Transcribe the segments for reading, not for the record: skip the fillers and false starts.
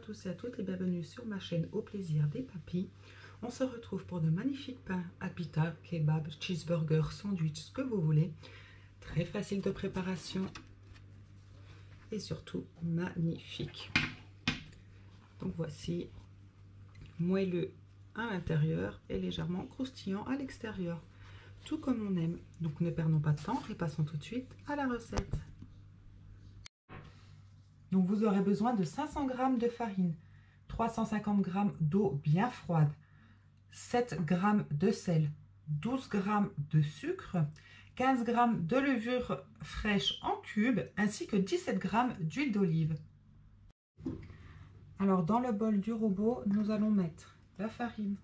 tous et à toutes et bienvenue sur ma chaîne Au plaisir des papilles. On se retrouve pour de magnifiques pains à pita, kebab, cheeseburger, sandwich, ce que vous voulez. Très facile de préparation et surtout magnifique. Donc voici, moelleux à l'intérieur et légèrement croustillant à l'extérieur. Tout comme on aime. Donc ne perdons pas de temps et passons tout de suite à la recette. Donc vous aurez besoin de 500 g de farine, 350 g d'eau bien froide, 7 g de sel, 12 g de sucre, 15 g de levure fraîche en cubes ainsi que 17 g d'huile d'olive. Alors dans le bol du robot, nous allons mettre la farine,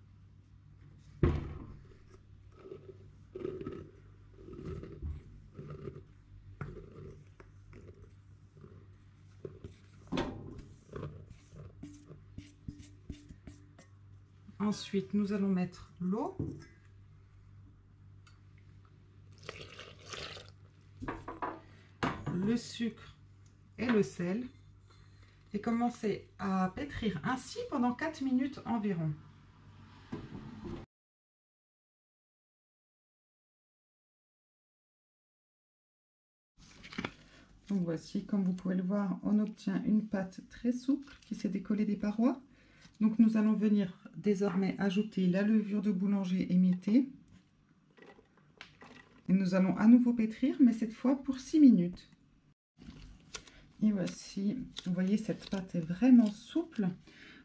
ensuite nous allons mettre l'eau, le sucre et le sel et commencer à pétrir ainsi pendant 4 minutes environ. Donc voici, comme vous pouvez le voir, on obtient une pâte très souple qui s'est décollée des parois. Donc nous allons venir désormais ajouter la levure de boulanger émiettée. Et nous allons à nouveau pétrir, mais cette fois pour 6 minutes. Et voici, vous voyez, cette pâte est vraiment souple.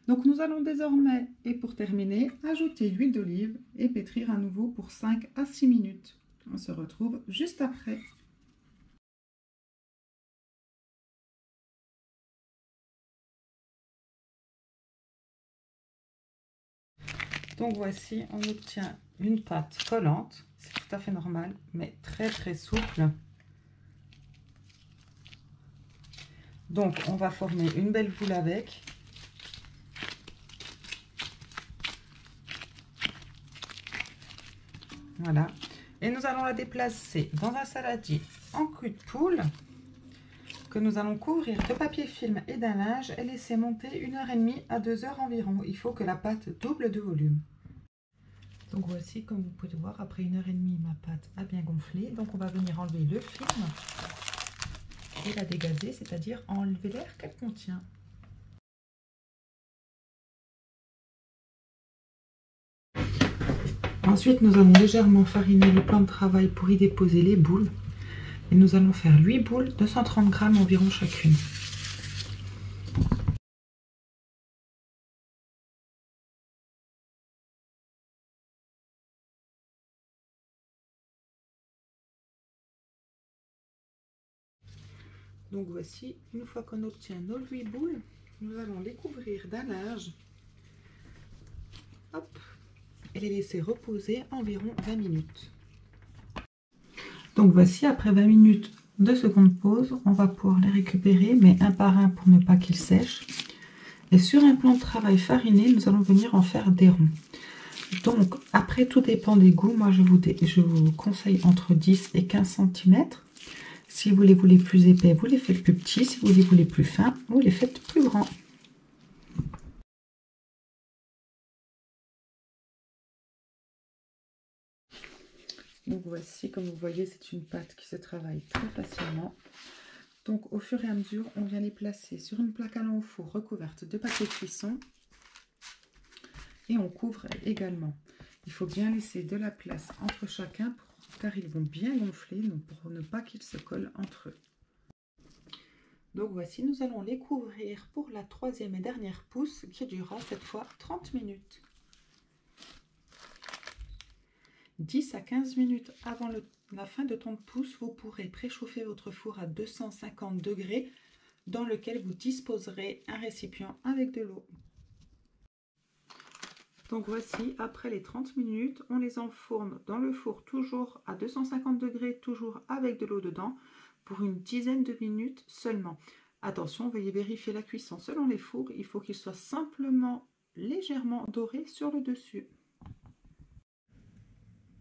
Donc nous allons désormais, et pour terminer, ajouter l'huile d'olive et pétrir à nouveau pour 5 à 6 minutes. On se retrouve juste après. Donc voici, on obtient une pâte collante, c'est tout à fait normal, mais très souple. Donc on va former une belle boule avec. Voilà. Et nous allons la déplacer dans un saladier en cul de poule que nous allons couvrir de papier film et d'un linge et laisser monter 1h30 à 2h environ. Il faut que la pâte double de volume. Donc voici, comme vous pouvez le voir, après 1h30, ma pâte a bien gonflé. Donc on va venir enlever le film et la dégazer, c'est-à-dire enlever l'air qu'elle contient. Ensuite, nous allons légèrement fariner le plan de travail pour y déposer les boules. Et nous allons faire 8 boules de 130 g environ chacune. Donc voici, une fois qu'on obtient nos 8 boules, nous allons les couvrir d'un linge. Hop, et les laisser reposer environ 20 minutes. Donc voici, après 20 minutes de seconde pause, on va pouvoir les récupérer, mais un par un pour ne pas qu'ils sèchent. Et sur un plan de travail fariné, nous allons venir en faire des ronds. Donc après, tout dépend des goûts. Moi, je vous conseille entre 10 et 15 cm. Si vous les voulez plus épais, vous les faites plus petits. Si vous les voulez plus fins, vous les faites plus grands. Donc voici, comme vous voyez, c'est une pâte qui se travaille très facilement. Donc au fur et à mesure, on vient les placer sur une plaque allant au four recouverte de papier cuisson. Et on couvre également. Il faut bien laisser de la place entre chacun car ils vont bien gonfler pour ne pas qu'ils se collent entre eux. Donc voici, nous allons les couvrir pour la 3e et dernière pousse qui durera cette fois 30 minutes. 10 à 15 minutes avant la fin de ton pouce, vous pourrez préchauffer votre four à 250 degrés dans lequel vous disposerez un récipient avec de l'eau. Donc voici, après les 30 minutes, on les enfourne dans le four toujours à 250 degrés, toujours avec de l'eau dedans, pour une dizaine de minutes seulement. Attention, veuillez vérifier la cuisson selon les fours, il faut qu'ils soient simplement légèrement dorés sur le dessus.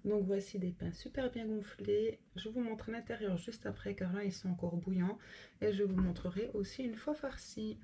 Donc voici des pains super bien gonflés. Je vous montre l'intérieur juste après car là ils sont encore bouillants. Et je vous montrerai aussi une fois farcis.